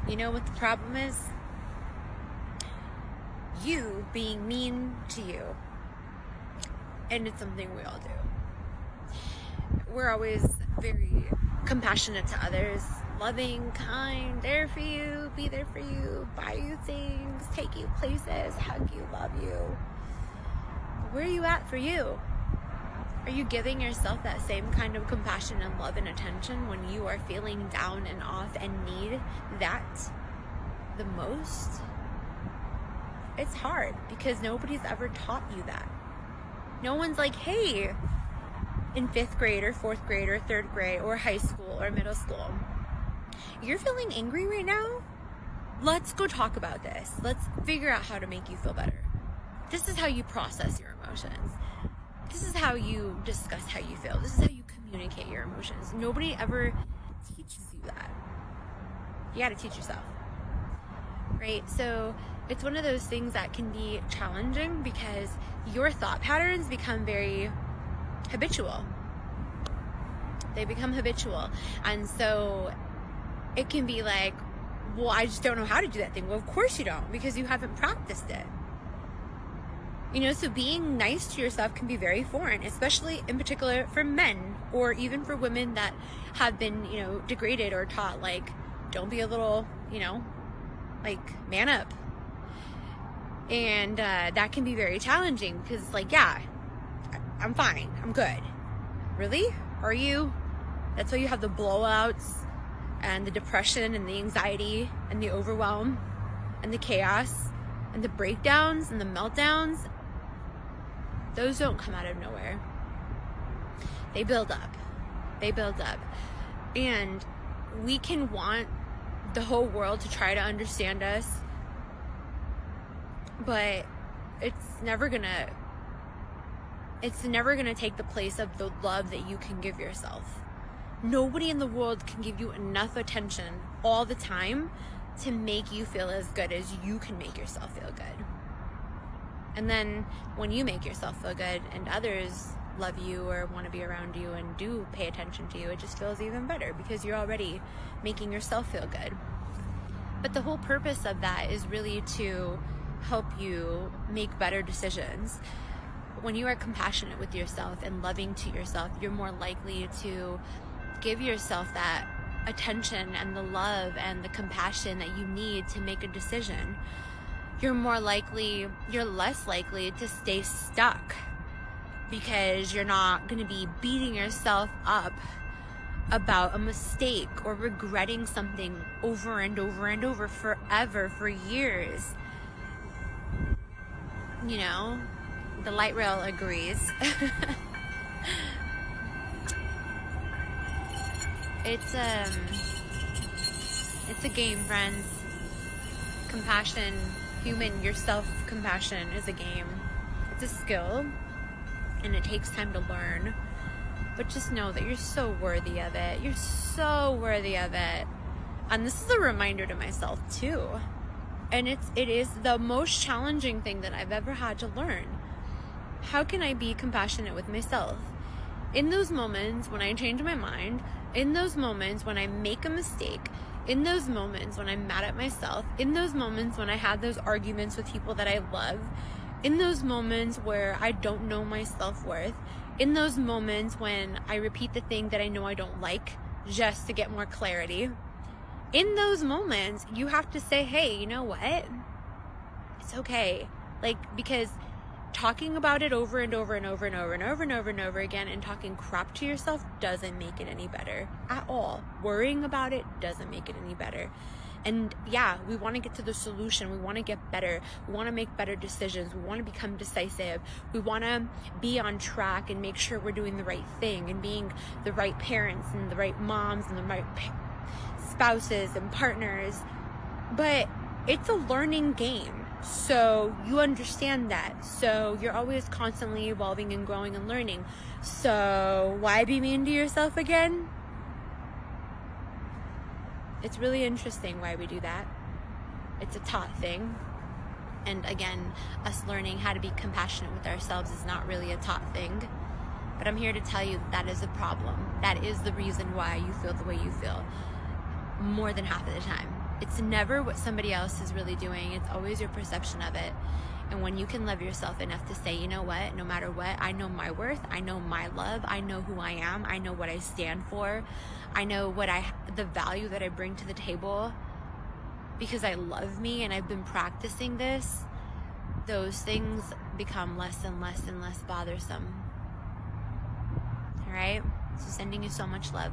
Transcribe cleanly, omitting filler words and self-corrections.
You know what the problem is? You being mean to you. And it's something we all do. We're always very compassionate to others, loving, kind, there for you, be there for you, buy you things, take you places, hug you, love you. Where are you at for you? Are you giving yourself that same kind of compassion and love and attention when you are feeling down and off and need that the most? It's hard because nobody's ever taught you that. No one's like, hey, in 5th grade or 4th grade or 3rd grade or high school or middle school, you're feeling angry right now? Let's go talk about this. Let's figure out how to make you feel better. This is how you process your emotions. This is how you discuss how you feel. This is how you communicate your emotions. Nobody ever teaches you that. You got to teach yourself, right? So it's one of those things that can be challenging because your thought patterns become very habitual. They become habitual. And so it can be like, well, I just don't know how to do that thing. Well, of course you don't, because you haven't practiced it. You know, so being nice to yourself can be very foreign, especially in particular for men or even for women that have been, you know, degraded or taught, like, don't be a little, you know, like, man up. And that can be very challenging because, like, yeah, I'm fine. I'm good. Really? Are you? That's why you have the blowouts and the depression and the anxiety and the overwhelm and the chaos and the breakdowns and the meltdowns. Those don't come out of nowhere. They build up. They build up. And we can want the whole world to try to understand us, but it's never gonna take the place of the love that you can give yourself. Nobody in the world can give you enough attention all the time to make you feel as good as you can make yourself feel good. And then when you make yourself feel good and others love you or want to be around you and do pay attention to you, it just feels even better because you're already making yourself feel good. But the whole purpose of that is really to help you make better decisions. When you are compassionate with yourself and loving to yourself, you're more likely to give yourself that attention and the love and the compassion that you need to make a decision. You're less likely to stay stuck because you're not going to be beating yourself up about a mistake or regretting something over and over and over forever, for years. You know, the light rail agrees. It's a game, friends. Compassion, your self-compassion is a game. It's a skill, and it takes time to learn. But just know that you're so worthy of it. You're so worthy of it. And this is a reminder to myself too. And it is the most challenging thing that I've ever had to learn. How can I be compassionate with myself? In those moments when I change my mind, in those moments when I make a mistake, in those moments when I'm mad at myself, in those moments when I have those arguments with people that I love, in those moments where I don't know my self-worth, in those moments when I repeat the thing that I know I don't like just to get more clarity, in those moments, you have to say, hey, you know what? It's okay. Like, because talking about it over and over and over and over and over and over and over again and talking crap to yourself doesn't make it any better at all. Worrying about it doesn't make it any better. And yeah, we want to get to the solution. We want to get better. We want to make better decisions. We want to become decisive. We want to be on track and make sure we're doing the right thing and being the right parents and the right moms and the right spouses and partners. But it's a learning game. So you understand that. So you're always constantly evolving and growing and learning. So why be mean to yourself again? It's really interesting why we do that. It's a taught thing. And again, us learning how to be compassionate with ourselves is not really a taught thing. But I'm here to tell you that is a problem. That is the reason why you feel the way you feel more than half of the time. It's never what somebody else is really doing. It's always your perception of it. And when you can love yourself enough to say, you know what, no matter what, I know my worth, I know my love, I know who I am, I know what I stand for, I know the value that I bring to the table because I love me and I've been practicing this, those things become less and less and less bothersome. All right? So sending you so much love.